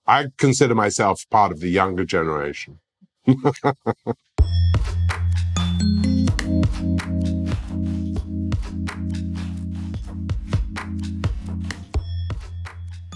I consider myself part of the younger generation.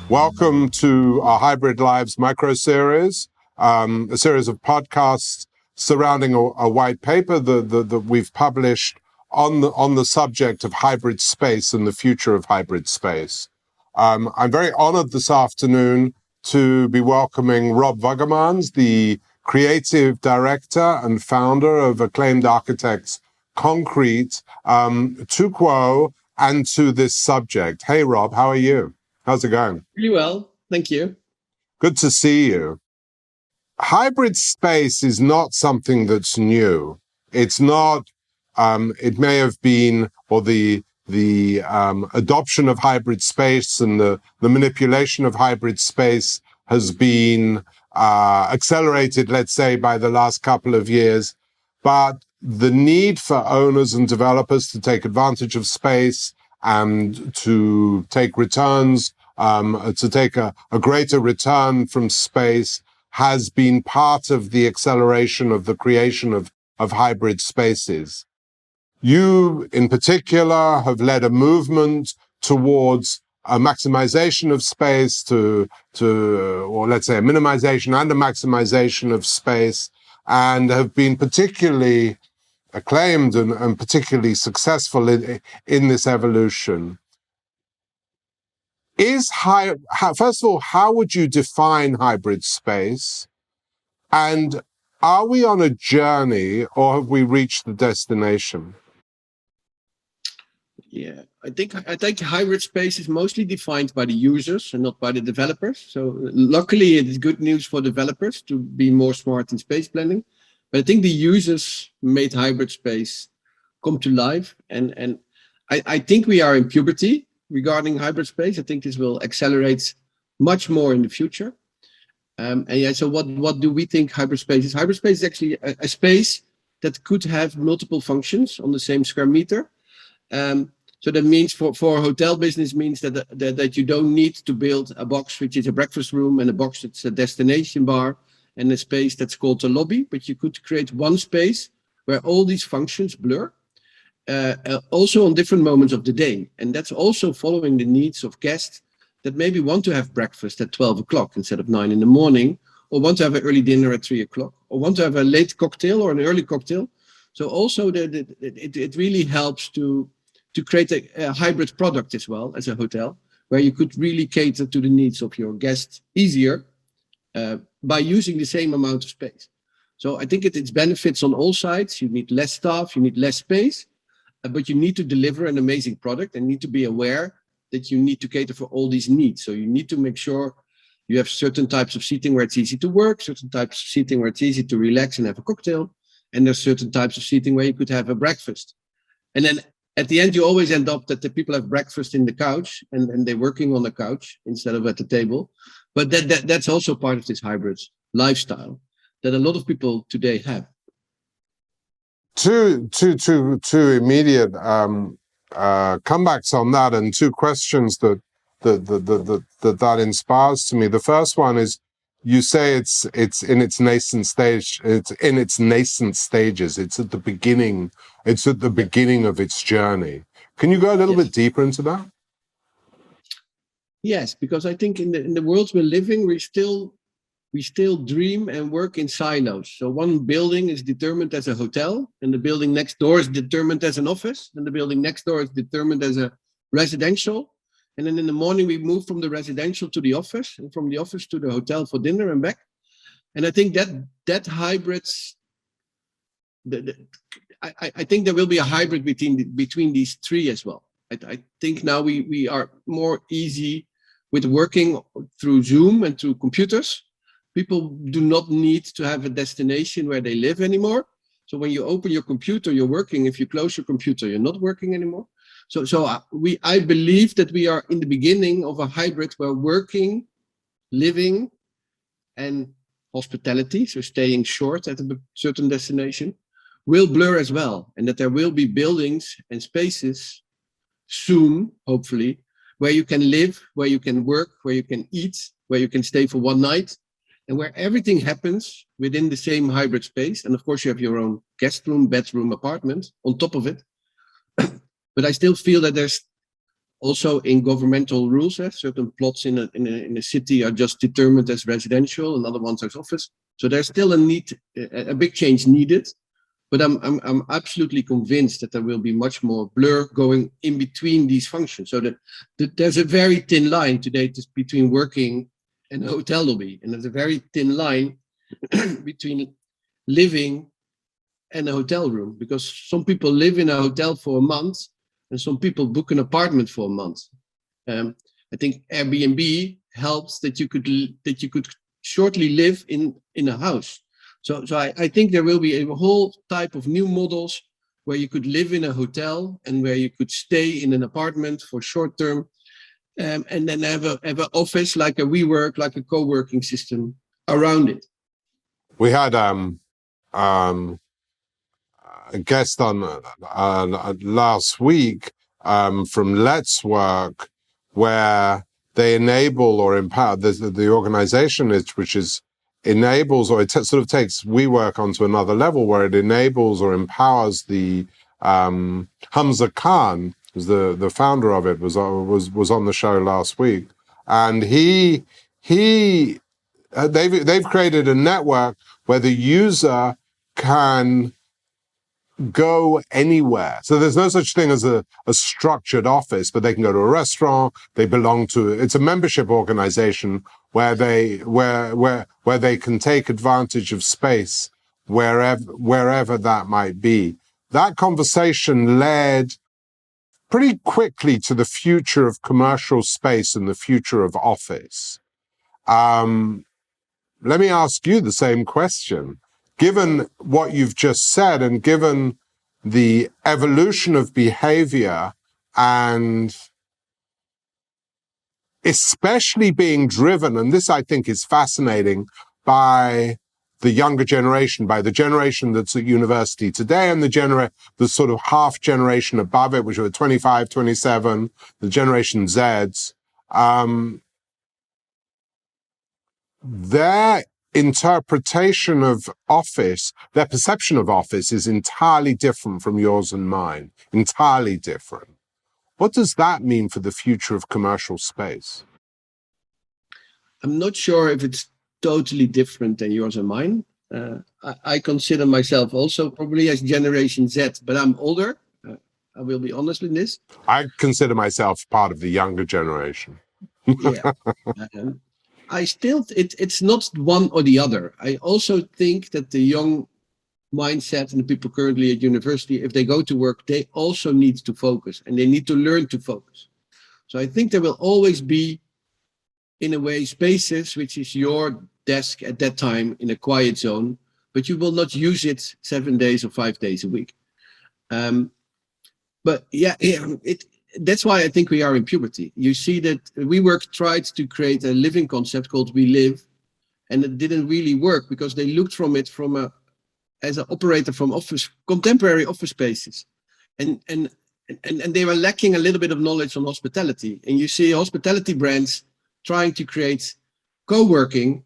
Welcome to our Hybrid Lives micro-series, a series of podcasts surrounding a white paper that we've published on the subject of hybrid space and the future of hybrid space. I'm very honored this afternoon to be welcoming Rob Wagemans, the creative director and founder of acclaimed architects Concrete, to Quo and to this subject. Hey, Rob, how are you? How's it going? Really well, thank you. Good to see you. Hybrid space is not something that's new. It's not, it may have been, or the adoption of hybrid space and the manipulation of hybrid space has been accelerated, let's say, by the last couple of years. But the need for owners and developers to take advantage of space and to take returns, to take a greater return from space has been part of the acceleration of the creation of hybrid spaces. You, in particular, have led a movement towards a maximization of space or let's say a minimization and a maximization of space, and have been particularly acclaimed and particularly successful in this evolution. First of all, how would you define hybrid space? And are we on a journey or have we reached the destination? Yeah, I think hybrid space is mostly defined by the users and not by the developers. So luckily, it is good news for developers to be more smart in space planning. But I think the users made hybrid space come to life. And I think we are in puberty regarding hybrid space. I think this will accelerate much more in the future. So what do we think hybrid space is? Hybrid space is actually a space that could have multiple functions on the same square meter. So that means for hotel business means that you don't need to build a box which is a breakfast room and a box that's a destination bar and a space that's called a lobby, but you could create one space where all these functions blur, also on different moments of the day. And that's also following the needs of guests that maybe want to have breakfast at 12 o'clock instead of 9 in the morning, or want to have an early dinner at 3 o'clock, or want to have a late cocktail or an early cocktail. So also it really helps to create a hybrid product as well as a hotel, where you could really cater to the needs of your guests easier by using the same amount of space. So I think it's benefits on all sides. You need less staff, you need less space, but you need to deliver an amazing product and need to be aware that you need to cater for all these needs. So you need to make sure you have certain types of seating where it's easy to work, certain types of seating where it's easy to relax and have a cocktail, and there's certain types of seating where you could have a breakfast. And then at the end, you always end up that the people have breakfast in the couch and they're working on the couch instead of at the table. But that's also part of this hybrid lifestyle that a lot of people today have. Two immediate comebacks on that, and two questions that inspires to me. The first one is, you say it's in its nascent stage. It's in its nascent stages. It's at the beginning. It's at the beginning of its journey. Can you go a little bit deeper into that? Yes, because I think in the world we're living, we still dream and work in silos. So one building is determined as a hotel, and the building next door is determined as an office, and the building next door is determined as a residential. And then in the morning, we move from the residential to the office, and from the office to the hotel for dinner and back. And I think that hybrids, I think there will be a hybrid between these three as well. I think now we are more easy with working through Zoom and through computers. People do not need to have a destination where they live anymore. So when you open your computer, you're working. If you close your computer, you're not working anymore. So I believe that we are in the beginning of a hybrid where working, living, and hospitality, so staying short at a certain destination, will blur as well. And that there will be buildings and spaces soon, hopefully, where you can live, where you can work, where you can eat, where you can stay for one night, and where everything happens within the same hybrid space. And of course, you have your own guest room, bedroom, apartment on top of it. But I still feel that there's also in governmental rules, certain plots in a city are just determined as residential, and other ones as office. So there's still a big change needed. But I'm absolutely convinced that there will be much more blur going in between these functions. So that there's a very thin line today between working and a hotel lobby, and there's a very thin line between living and a hotel room, because some people live in a hotel for a month, and some people book an apartment for a month. I think Airbnb helps that you could shortly live in a house. So I think there will be a whole type of new models where you could live in a hotel and where you could stay in an apartment for short term, and then have an office like a WeWork, like a co-working system around it. We had a guest on last week from Let's Work, where they enable or empower the organization, which enables, or it sort of takes WeWork onto another level, where it enables or empowers the Hamza Khan, who's the founder of it, was on the show last week, and they've created a network where the user can go anywhere. So there's no such thing as a structured office, but they can go to a restaurant. They belong to, it's a membership organization where they can take advantage of space wherever that might be. That conversation led pretty quickly to the future of commercial space and the future of office. Let me ask you the same question. Given what you've just said, and given the evolution of behavior, and especially being driven, and this I think is fascinating, by the younger generation, by the generation that's at university today, and the sort of half generation above it, which are 25, 27, the Generation Zs, their interpretation of office, their perception of office is entirely different from yours and mine. Entirely different. What does that mean for the future of commercial space? I'm not sure if it's totally different than yours and mine. I consider myself also probably as Generation Z, but I'm older. I will be honest with this. I consider myself part of the younger generation. Yeah. It's not one or the other. I also think that the young mindset and the people currently at university, if they go to work, they also need to focus, and they need to learn to focus. So I think there will always be, in a way, spaces which is your desk at that time in a quiet zone, but you will not use it 7 days or 5 days a week. But that's why I think we are in puberty. You see that WeWork tried to create a living concept called We Live, and it didn't really work because they looked from it as an operator from contemporary office spaces, and they were lacking a little bit of knowledge on hospitality. And you see hospitality brands trying to create co-working,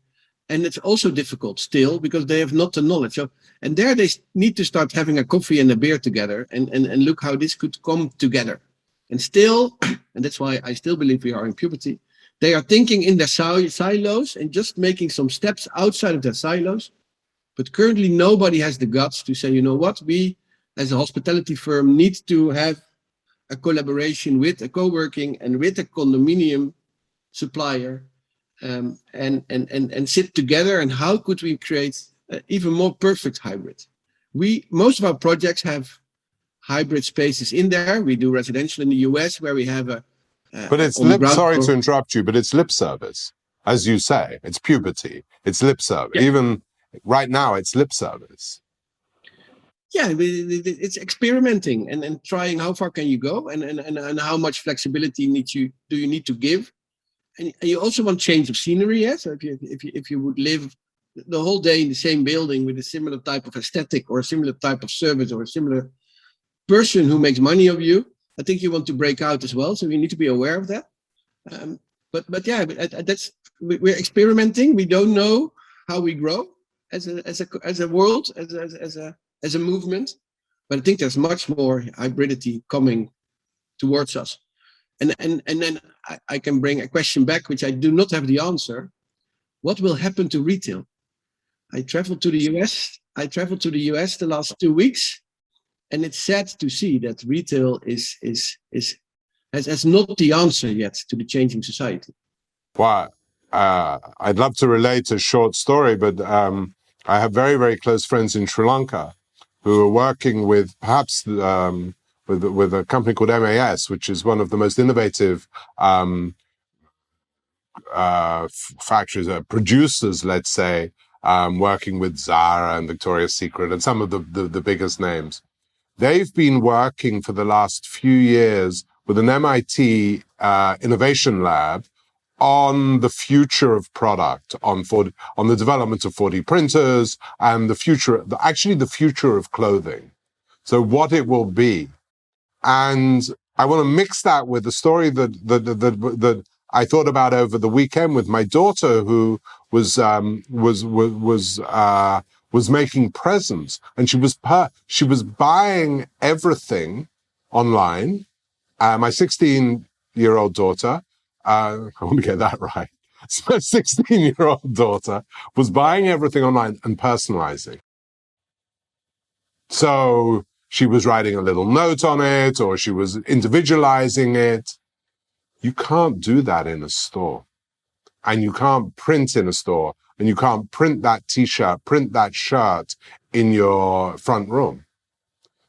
and it's also difficult still because they have not the knowledge. And there they need to start having a coffee and a beer together and look how this could come together. And still, and that's why I still believe we are in puberty, they are thinking in their silos and just making some steps outside of their silos. But currently, nobody has the guts to say, you know what, we as a hospitality firm need to have a collaboration with a co-working and with a condominium supplier, and sit together. And how could we create an even more perfect hybrid? Most of our projects have hybrid spaces in there. We do residential in the US where we have but it's sorry to interrupt you, but it's lip service, as you say. It's puberty. It's lip service. Yeah. Even right now, it's lip service. Yeah, it's experimenting and trying how far can you go, and how much flexibility do you need to give. And you also want change of scenery. Yeah? So if you would live the whole day in the same building with a similar type of aesthetic or a similar type of service or a similar person who makes money of you, I think you want to break out as well. So you need to be aware of that. But yeah, that's we're experimenting. We don't know how we grow as a world, as a movement. But I think there's much more hybridity coming towards us. And then I can bring a question back, which I do not have the answer. What will happen to retail? I traveled to the US. I traveled to the US the last 2 weeks, and it's sad to see that retail has not the answer yet to the changing society. Well, I'd love to relate a short story, but I have very, very close friends in Sri Lanka who are working with perhaps with a company called MAS, which is one of the most innovative factories, producers, let's say, working with Zara and Victoria's Secret and some of the biggest names. They've been working for the last few years with an MIT innovation lab on the future of product, on the development of 4D printers and the future of clothing. So what it will be. And I want to mix that with the story that I thought about over the weekend with my daughter, who was making presents, and she was buying everything online. My 16-year-old daughter, I want to get that right. So my 16-year-old daughter was buying everything online and personalizing. So she was writing a little note on it, or she was individualizing it. You can't do that in a store. And you can't print in a store. And you can't print that t-shirt, print that shirt in your front room.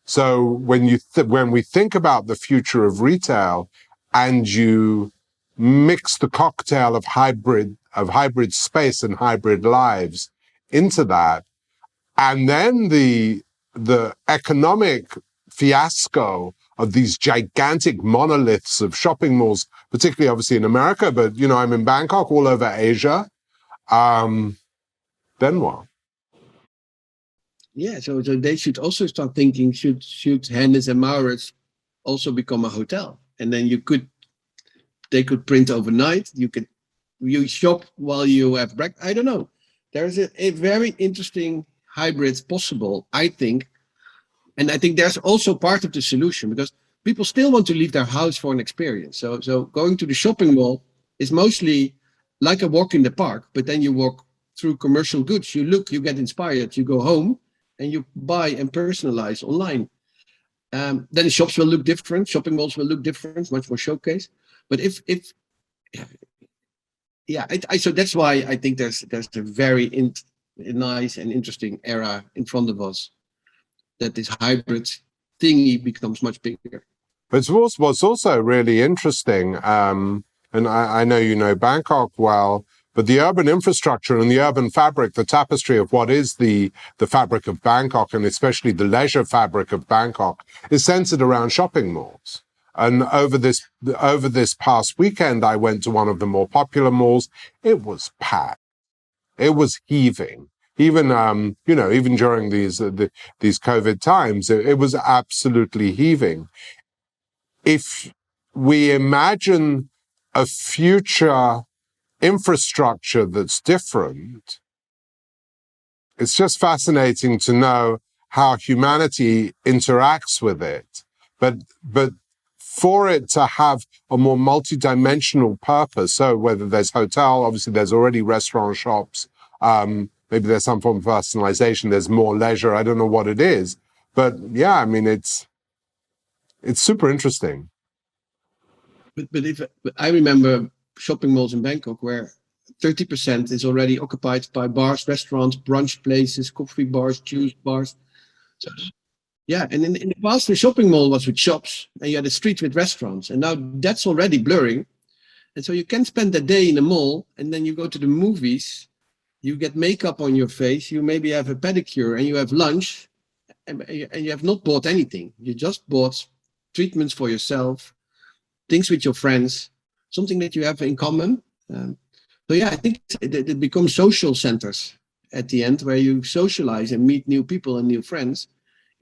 So when we think about the future of retail and you mix the cocktail of hybrid space and hybrid lives into that, and then the economic fiasco of these gigantic monoliths of shopping malls, particularly obviously in America, but I'm in Bangkok, all over Asia. Then what? Yeah, so they should also start thinking, should Hennes and Maurits also become a hotel? And then they could print overnight. You shop while you have breakfast. I don't know. There's a very interesting hybrid possible, I think. And I think there's also part of the solution, because people still want to leave their house for an experience. So going to the shopping mall is mostly like a walk in the park, but then you walk through commercial goods. You look, you get inspired, you go home, and you buy and personalize online. Then shops will look different. Shopping malls will look different, much more showcase. But so that's why I think there's a very nice and interesting era in front of us, that this hybrid thingy becomes much bigger. But what's also really interesting, and I know you know Bangkok well, but the urban infrastructure and the urban fabric, the tapestry of what is the fabric of Bangkok, and especially the leisure fabric of Bangkok, is centered around shopping malls. And over this past weekend, I went to one of the more popular malls. It was packed. It was heaving. Even even during these COVID times, it was absolutely heaving. If we imagine a future infrastructure that's different, it's just fascinating to know how humanity interacts with it. But for it to have a more multidimensional purpose, so whether there's hotel, obviously there's already restaurant, shops, maybe there's some form of personalization, there's more leisure, I don't know what it is. But yeah, I mean, it's super interesting. But if I remember shopping malls in Bangkok where 30% is already occupied by bars, restaurants, brunch places, coffee bars, juice bars. So, yeah, and in the past, the shopping mall was with shops, and you had a street with restaurants, and now that's already blurring. And so you can spend a day in a mall, and then you go to the movies, you get makeup on your face, you maybe have a pedicure, and you have lunch, and you have not bought anything. You just bought treatments for yourself, things with your friends, something that you have in common. So yeah, I think it becomes social centers at the end, where you socialize and meet new people and new friends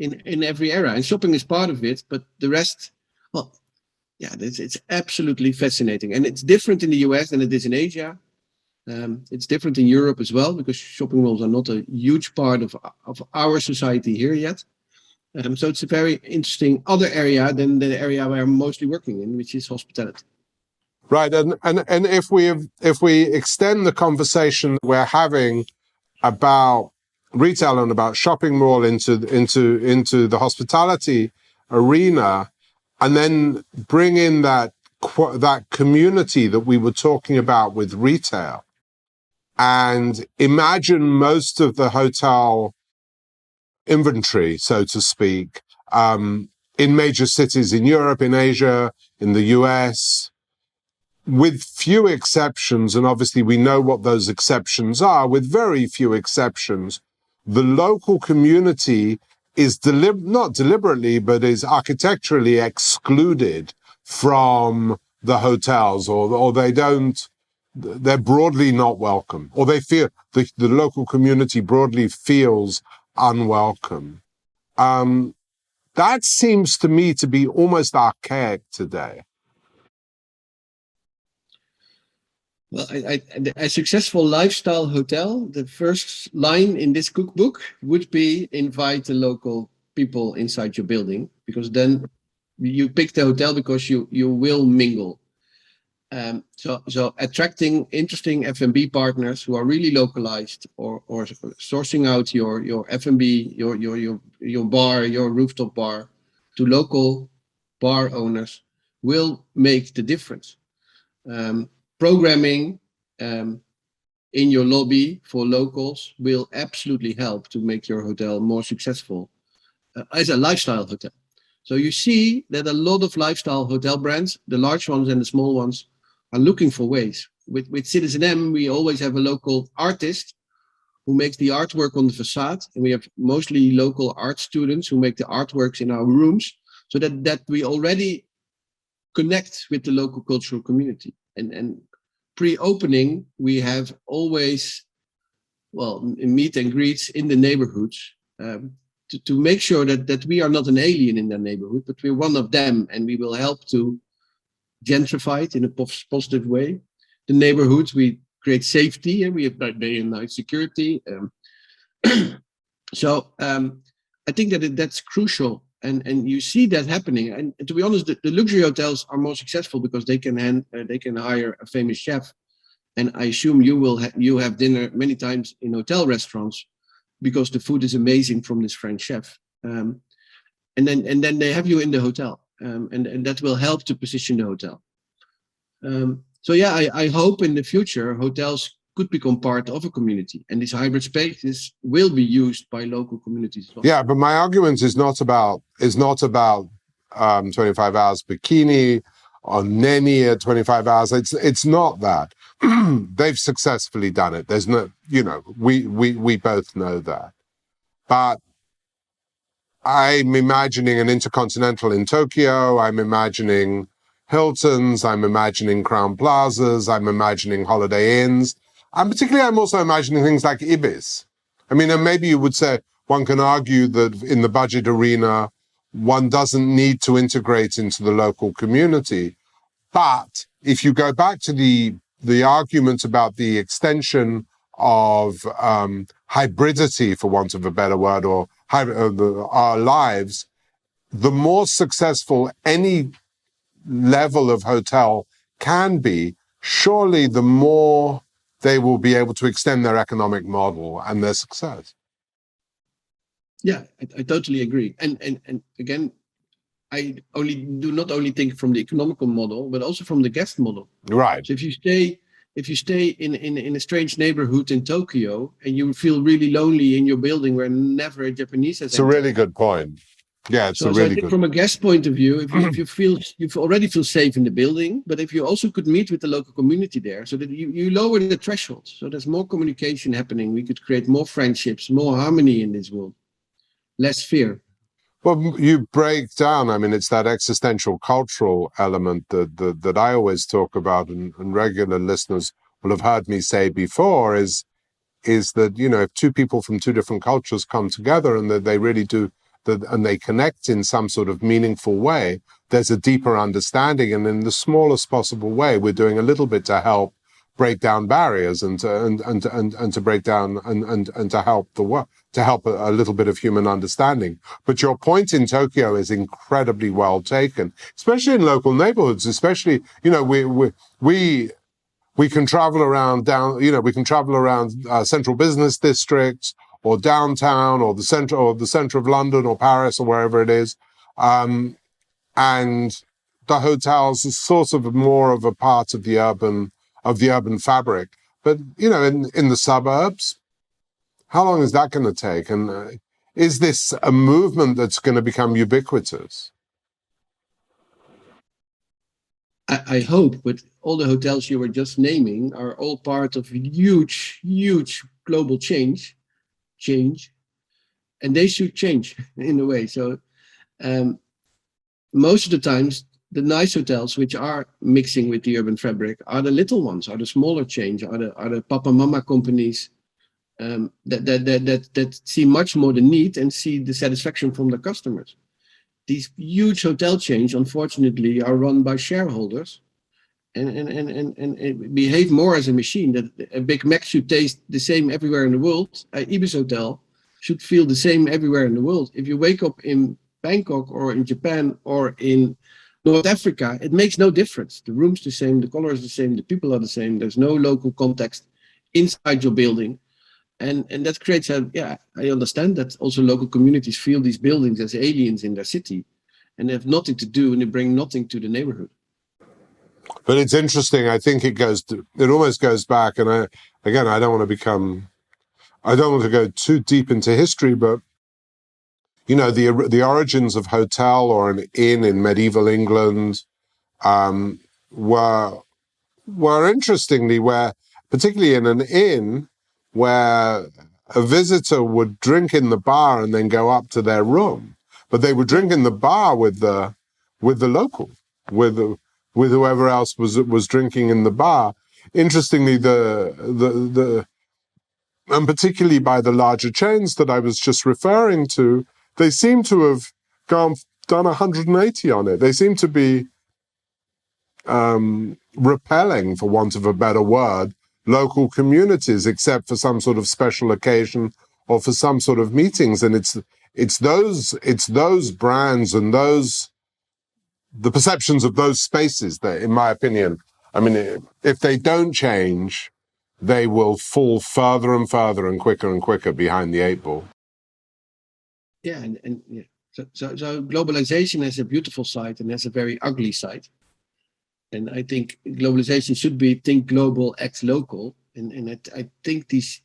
in every era. And shopping is part of it, but the rest, well, yeah, it's absolutely fascinating. And it's different in the US than it is in Asia. It's different in Europe as well, because shopping malls are not a huge part of our society here yet. So it's a very interesting other area than the area where I'm mostly working in, which is hospitality. Right, and if we extend the conversation we're having about retail and about shopping mall into the hospitality arena, and then bring in that community that we were talking about with retail, and imagine most of the hotel inventory, so to speak, in major cities in Europe, in Asia, in the US, with few exceptions, and obviously we know what those exceptions are, with very few exceptions, the local community is not deliberately, but is architecturally excluded from the hotels, or they're broadly not welcome, or they feel, the local community broadly feels unwelcome. That seems to me to be almost archaic today. Well, a successful lifestyle hotel, the first line in this cookbook would be invite the local people inside your building, because then you pick the hotel because you will mingle. So attracting interesting F&B partners who are really localized, or sourcing out your F&B, your bar, your rooftop bar, to local bar owners will make the difference. Programming in your lobby for locals will absolutely help to make your hotel more successful as a lifestyle hotel. So you see that a lot of lifestyle hotel brands, the large ones and the small ones, are looking for ways. With Citizen M, we always have a local artist who makes the artwork on the facade, and we have mostly local art students who make the artworks in our rooms, so that we already connect with the local cultural community. And pre-opening, we have always, meet and greets in the neighborhoods, to make sure that we are not an alien in their neighborhood, but we're one of them, and we will help to gentrify it in a positive way. The neighborhoods, we create safety, and we have day and night security. So I think that's crucial, and you see that happening. And to be honest, the luxury hotels are more successful because they can hire a famous chef, and I assume you have dinner many times in hotel restaurants because the food is amazing from this French chef, and then they have you in the hotel, and that will help to position the hotel. So yeah, I hope in the future hotels could become part of a community, and these hybrid spaces will be used by local communities as well. Yeah, but my argument is not about 25 hours bikini or nanny at 25 hours. It's not that. They've successfully done it. There's no, we both know that. But I'm imagining an Intercontinental in Tokyo. I'm imagining Hiltons. I'm imagining Crown Plazas. I'm imagining Holiday Inns. And particularly, I'm also imagining things like Ibis. I mean, and maybe you would say one can argue that in the budget arena, one doesn't need to integrate into the local community. But if you go back to the argument about the extension of hybridity, for want of a better word, or our lives, the more successful any level of hotel can be, surely the more they will be able to extend their economic model and their success. Yeah, I totally agree. And again, I do not only think from the economical model, but also from the guest model. Right. So if you stay in a strange neighborhood in Tokyo and you feel really lonely in your building where never a Japanese has entered. It's a really good point. Yeah, it's so I think from a guest point of view, if you already feel safe in the building, but if you also could meet with the local community there, so that you lower the threshold, so there's more communication happening, we could create more friendships, more harmony in this world, less fear. Well, you break down, I mean, it's that existential cultural element that I always talk about, and regular listeners will have heard me say before, is that, if two people from two different cultures come together and that they really do, and they connect in some sort of meaningful way, there's a deeper understanding. And in the smallest possible way, we're doing a little bit to help break down barriers and to break down and to help a little bit of human understanding. But your point in Tokyo is incredibly well taken, especially in local neighborhoods. Especially, we can travel around we can travel around central business districts or downtown or the center of London or Paris or wherever it is, and the hotels is sort of more of a part of the urban fabric. But in the suburbs, how long is that going to take? And is this a movement that's going to become ubiquitous? I hope, but all the hotels you were just naming are all part of huge, huge global change, and they should change in a way. So most of the times, the nice hotels, which are mixing with the urban fabric, are the little ones, are the smaller chains, are the papa mama companies that see much more the need and see the satisfaction from the customers. These huge hotel chains, unfortunately, are run by shareholders and behave more as a machine. That a Big Mac should taste the same everywhere in the world. An Ibis hotel should feel the same everywhere in the world. If you wake up in Bangkok or in Japan or in North Africa, it makes no difference. The room's the same, the color is the same, the people are the same. There's no local context inside your building. And that creates I understand that also local communities feel these buildings as aliens in their city and they have nothing to do and they bring nothing to the neighborhood. But it's interesting. I think it almost goes back. And I don't want to go too deep into history, but the origins of hotel or an inn in medieval England were interestingly particularly in an inn, where a visitor would drink in the bar and then go up to their room, but they would drink in the bar with the local, with whoever else was drinking in the bar. Interestingly, and particularly by the larger chains that I was just referring to, they seem to have done 180 on it. They seem to be repelling, for want of a better word, local communities, except for some sort of special occasion or for some sort of meetings. And it's those brands and the perceptions of those spaces that, in my opinion, if they don't change, they will fall further and further and quicker behind the 8 ball. Yeah, and yeah. So globalization has a beautiful side and has a very ugly side. And I think globalization should be think global, act local. And I think these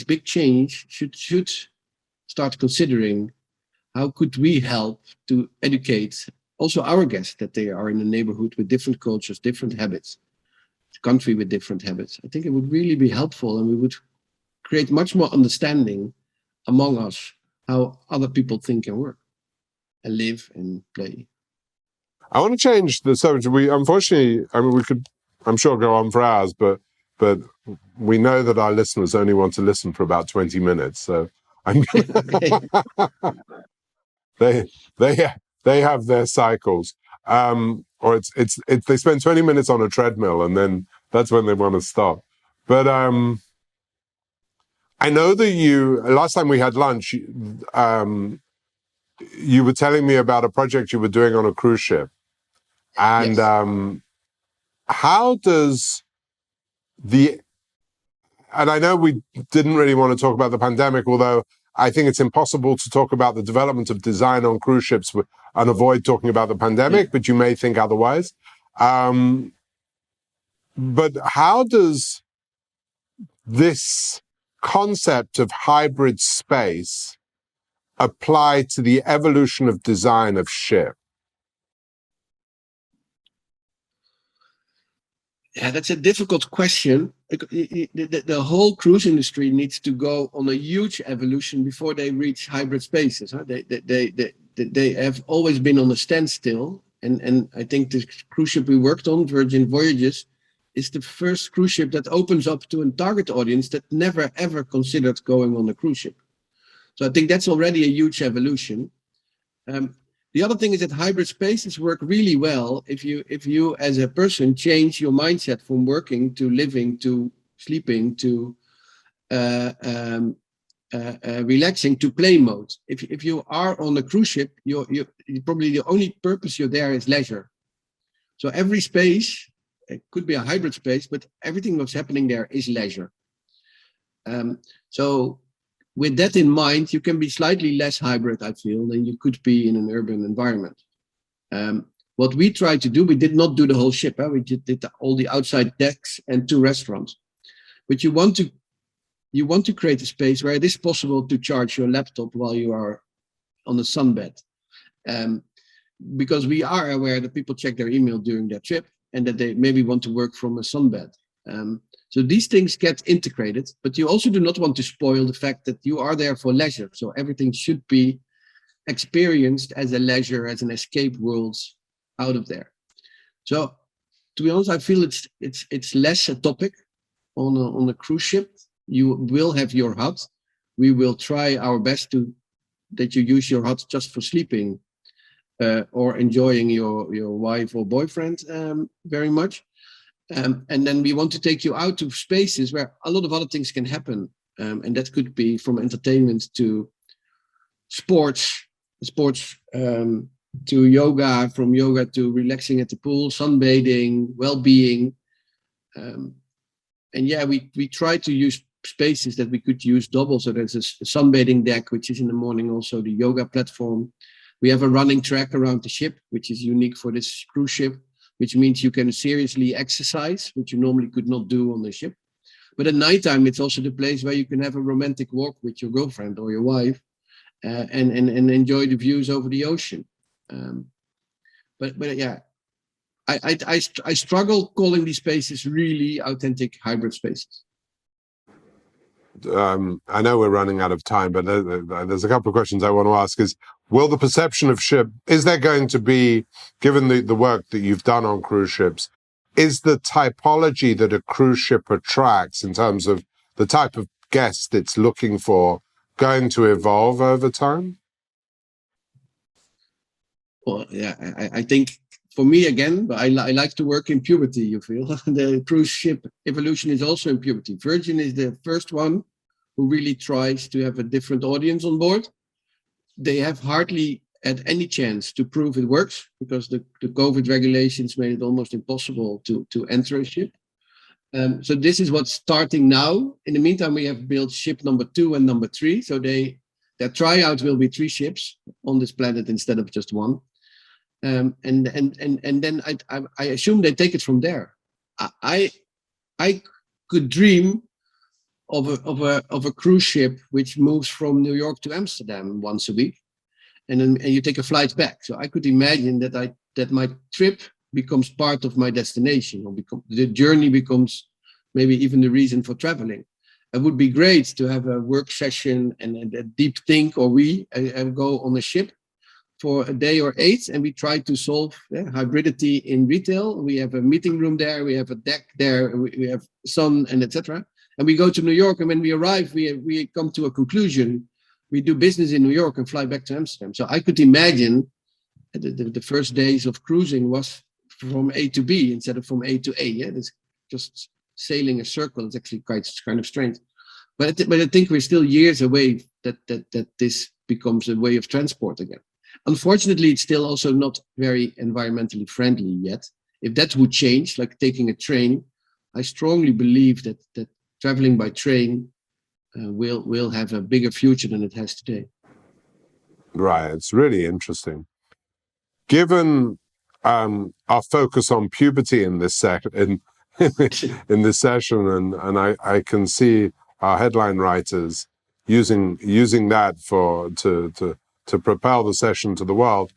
big change should start considering how could we help to educate also our guests that they are in a neighborhood with different cultures, different habits, a country with different habits. I think it would really be helpful and we would create much more understanding among us how other people think and work and live and play. I want to change the subject. We could, I'm sure, go on for hours, but we know that our listeners only want to listen for about 20 minutes. So I'm they have their cycles, or they spend 20 minutes on a treadmill and then that's when they want to stop. But I know that last time we had lunch, you were telling me about a project you were doing on a cruise ship. And yes. How does and I know we didn't really want to talk about the pandemic, although I think it's impossible to talk about the development of design on cruise ships and avoid talking about the pandemic, but you may think otherwise. But how does this concept of hybrid space apply to the evolution of design of ship? Yeah, that's a difficult question. The whole cruise industry needs to go on a huge evolution before they reach hybrid spaces. Huh? They have always been on a standstill. And I think the cruise ship we worked on, Virgin Voyages, is the first cruise ship that opens up to a target audience that never, ever considered going on a cruise ship. So I think that's already a huge evolution. The other thing is that hybrid spaces work really well if you as a person change your mindset from working to living to sleeping to relaxing to play mode. If you are on a cruise ship, you're probably the only purpose you're there is leisure. So every space, it could be a hybrid space, but everything that's happening there is leisure. So with that in mind, you can be slightly less hybrid, I feel, than you could be in an urban environment. What we tried to do, we did not do the whole ship. We did all the outside decks and 2 restaurants. But you want to create a space where it is possible to charge your laptop while you are on the sunbed. Because we are aware that people check their email during their trip and that they maybe want to work from a sunbed. So these things get integrated, but you also do not want to spoil the fact that you are there for leisure. So everything should be experienced as a leisure, as an escape world out of there. So to be honest, I feel it's less a topic on a cruise ship. You will have your hut. We will try our best that you use your hut just for sleeping or enjoying your wife or boyfriend very much. And then we want to take you out to spaces where a lot of other things can happen. And that could be from entertainment to sports to yoga, from yoga to relaxing at the pool, sunbathing, well-being. And yeah, we try to use spaces that we could use double. So there's a sunbathing deck, which is in the morning also the yoga platform. We have a running track around the ship, which is unique for this cruise ship, which means you can seriously exercise, which you normally could not do on the ship. But at nighttime, it's also the place where you can have a romantic walk with your girlfriend or your wife and enjoy the views over the ocean. But yeah, I struggle calling these spaces really authentic hybrid spaces. I know we're running out of time, but there's a couple of questions I want to ask. Will the perception of ship, is there going to be, given the work that you've done on cruise ships, is the typology that a cruise ship attracts in terms of the type of guest it's looking for going to evolve over time? Well, yeah, I think for me, again, I like to work in puberty, you feel. The cruise ship evolution is also in puberty. Virgin is the first one who really tries to have a different audience on board. They have hardly had any chance to prove it works because the COVID regulations made it almost impossible to enter a ship. So this is what's starting now. In the meantime, we have built ship number 2 and number 3. So their tryout will be 3 ships on this planet instead of just 1. And then I assume they take it from there. I could dream of a cruise ship which moves from New York to Amsterdam once a week, and you take a flight back. So I could imagine that my trip becomes part of my destination, or the journey becomes maybe even the reason for traveling. It would be great to have a work session and a deep think, or we go on a ship for a day or 8, and we try to solve hybridity in retail. We have a meeting room there, we have a deck there, we have sun and etc. And we go to New York, and when we arrive, we come to a conclusion. We do business in New York and fly back to Amsterdam. So I could imagine the first days of cruising was from A to B instead of from A to A. Yeah, it's just sailing a circle. It's actually kind of strange. But I think we're still years away that this becomes a way of transport again. Unfortunately, it's still also not very environmentally friendly yet. If that would change, like taking a train, I strongly believe that traveling by train will have a bigger future than it has today. Right, it's really interesting. Given our focus on puberty in this in this session, and I can see our headline writers using that to propel the session to the world.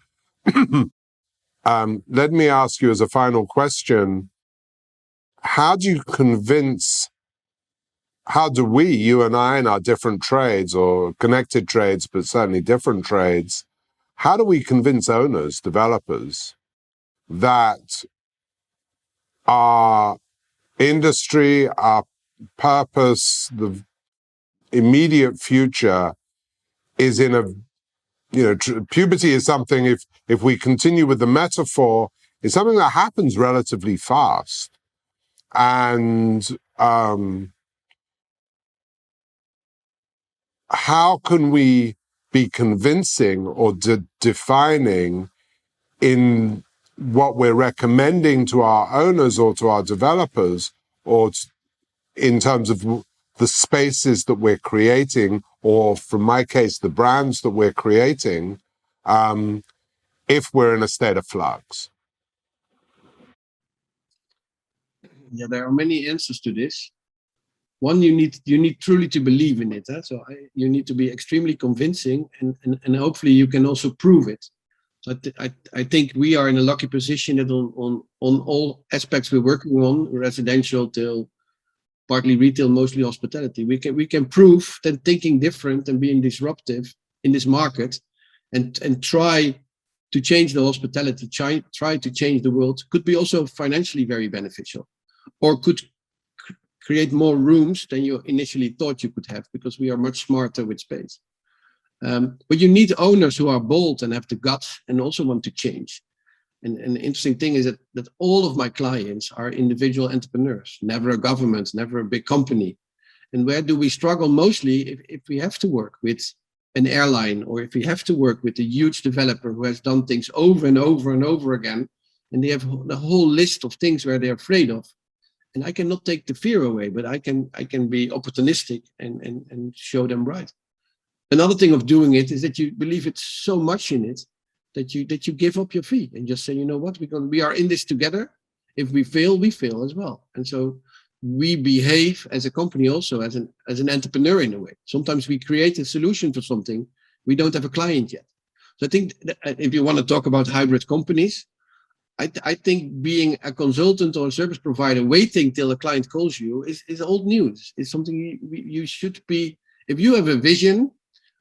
Let me ask you as a final question: how do we, you and I, in our different trades or connected trades, but certainly different trades, how do we convince owners, developers, that our industry, our purpose, the immediate future is in puberty is something, if we continue with the metaphor, is something that happens relatively fast. And how can we be convincing or defining in what we're recommending to our owners or to our developers, or in terms of the spaces that we're creating, or from my case, the brands that we're creating, if we're in a state of flux? Yeah, there are many answers to this. One, you need truly to believe in it. You need to be extremely convincing, and hopefully you can also prove it. So I think we are in a lucky position that on all aspects we're working on, residential till partly retail, mostly hospitality, we can prove that thinking different and being disruptive in this market, and try to change the hospitality, try to change the world, could be also financially very beneficial, or could create more rooms than you initially thought you could have, because we are much smarter with space. But you need owners who are bold and have the guts and also want to change. And the interesting thing is that all of my clients are individual entrepreneurs, never a government, never a big company. And where do we struggle mostly? If we have to work with an airline, or if we have to work with a huge developer who has done things over and over and over again, and they have the whole list of things where they're afraid of. And I cannot take the fear away, but I can be opportunistic and show them right. Another thing of doing it is that you believe it's so much in it that you give up your fee and just say, you know what, we are in this together. If we fail as well. And so we behave as a company also as an entrepreneur in a way. Sometimes we create a solution for something, we don't have a client yet. So I think if you want to talk about hybrid companies, I think being a consultant or a service provider waiting till a client calls you is old news. It's something you should be. If you have a vision,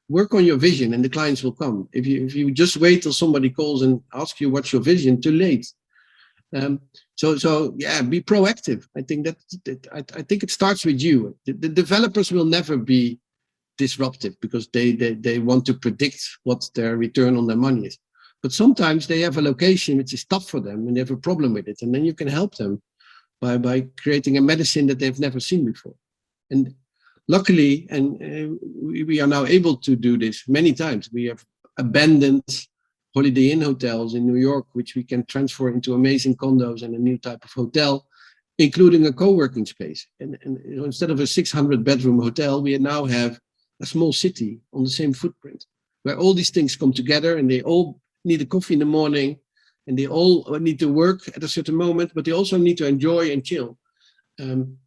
work on your vision and the clients will come. If you just wait till somebody calls and asks you what's your vision, too late. So yeah, be proactive. I think I think it starts with you. The developers will never be disruptive because they want to predict what their return on their money is. But sometimes they have a location which is tough for them and they have a problem with it. And then you can help them by creating a medicine that they've never seen before. And luckily, and we are now able to do this many times. We have abandoned Holiday Inn hotels in New York, which we can transfer into amazing condos and a new type of hotel, including a co-working space. And instead of a 600-bedroom hotel, we now have a small city on the same footprint, where all these things come together and they all need a coffee in the morning, and they all need to work at a certain moment, but they also need to enjoy and chill. And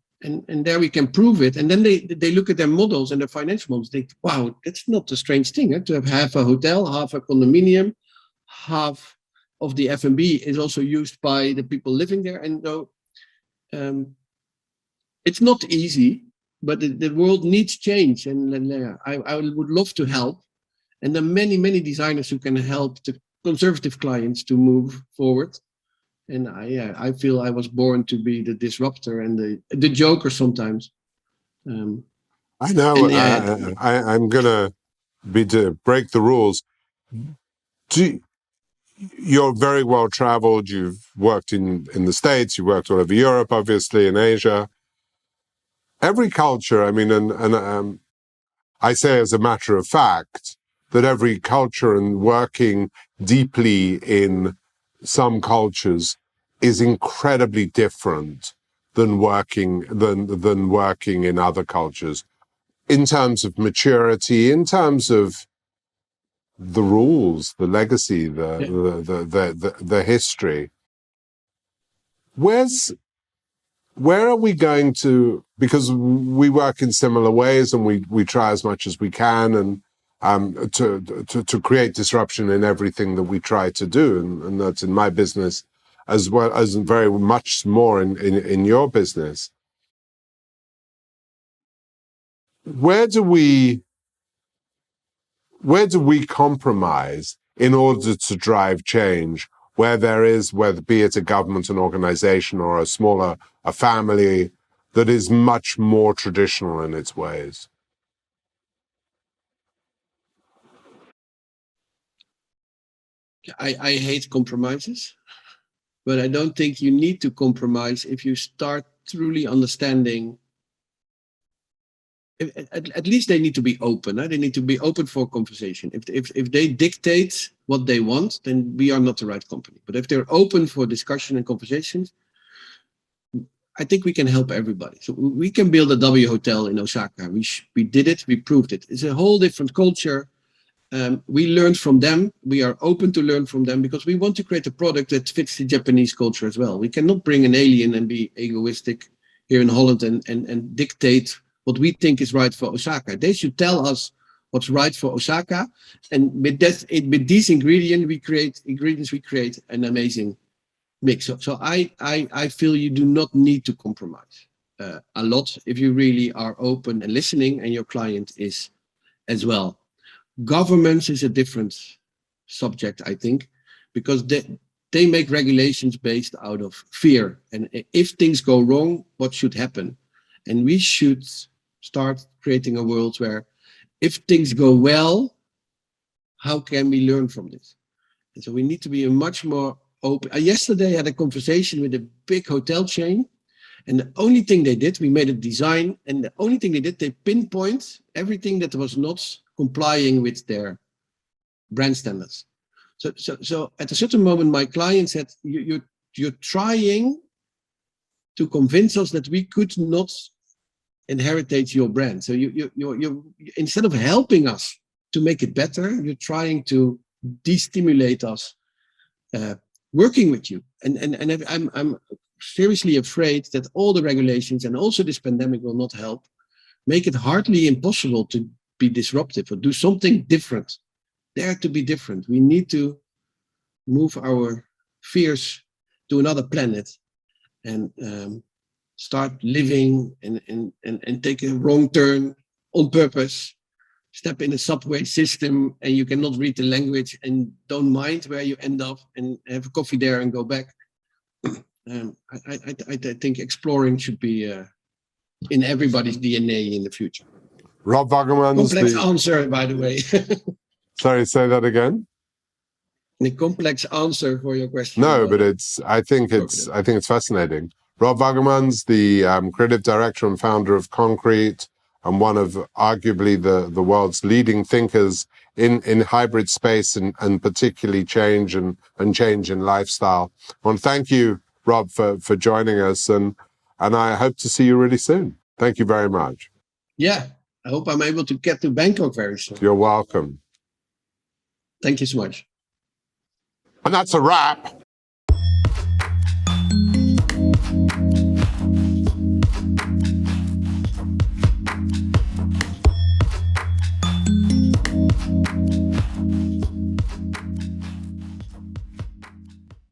there we can prove it. And then they look at their models and their financial models. They think, wow, that's not a strange thing, to have half a hotel, half a condominium, half of the F&B is also used by the people living there. And though it's not easy, but the world needs change. And I would love to help. And there are many designers who can help the conservative clients to move forward. And I feel I was born to be the disruptor and the joker sometimes. I know. I'm gonna to break the rules. You're very well traveled. You've worked in the States. You worked all over Europe, obviously, in Asia. Every culture. I mean, and I say as a matter of fact that every culture, and working deeply in some cultures, is incredibly different than working in other cultures, in terms of maturity, in terms of the rules, the legacy, the history. Where are we going to? Because we work in similar ways, and we try as much as we can, and to create disruption in everything that we try to do, and that's in my business as well as very much more in your business. Where do we compromise in order to drive change? Whether be it a government, an organization, or a family that is much more traditional in its ways? I hate compromises, but I don't think you need to compromise if you start truly understanding. At least they need to be open. They need to be open for conversation. If they dictate what they want, then we are not the right company. But if they're open for discussion and conversations, I think we can help everybody. So we can build a W hotel in Osaka. We did it. We proved it. It's a whole different culture. We learned from them. We are open to learn from them because we want to create a product that fits the Japanese culture as well. We cannot bring an alien and be egoistic here in Holland and dictate what we think is right for Osaka. They should tell us what's right for Osaka. And with these ingredients, we create an amazing mix. So I feel you do not need to compromise a lot if you really are open and listening, and your client is as well. Governments is a different subject, I think, because they make regulations based out of fear. And if things go wrong, what should happen? And we should start creating a world where if things go well, how can we learn from this? And so we need to be a much more open. Yesterday I had a conversation with a big hotel chain, and the only thing they did, we made a design, and the only thing they did, they pinpoint everything that was not complying with their brand standards. So at a certain moment, my client said, you're trying to convince us that we could not inherit your brand. So you instead of helping us to make it better, you're trying to destimulate us working with you. And I'm seriously afraid that all the regulations and also this pandemic will not help, make it hardly impossible to be disruptive or do something different. Dare to be different. We need to move our fears to another planet and start living and take a wrong turn on purpose. Step in a subway system and you cannot read the language and don't mind where you end up and have a coffee there and go back. I think exploring should be in everybody's DNA in the future. Rob Wagemans. Complex answer, by the way. Sorry, say that again. The complex answer for your question. No, but I think it's fascinating. Rob Wagemans, the creative director and founder of Concrete, and one of arguably the world's leading thinkers in hybrid space and particularly change and change in lifestyle. I want to thank you, Rob, for joining us, and I hope to see you really soon. Thank you very much. Yeah, I hope I'm able to get to Bangkok very soon. You're welcome. Thank you so much. And that's a wrap.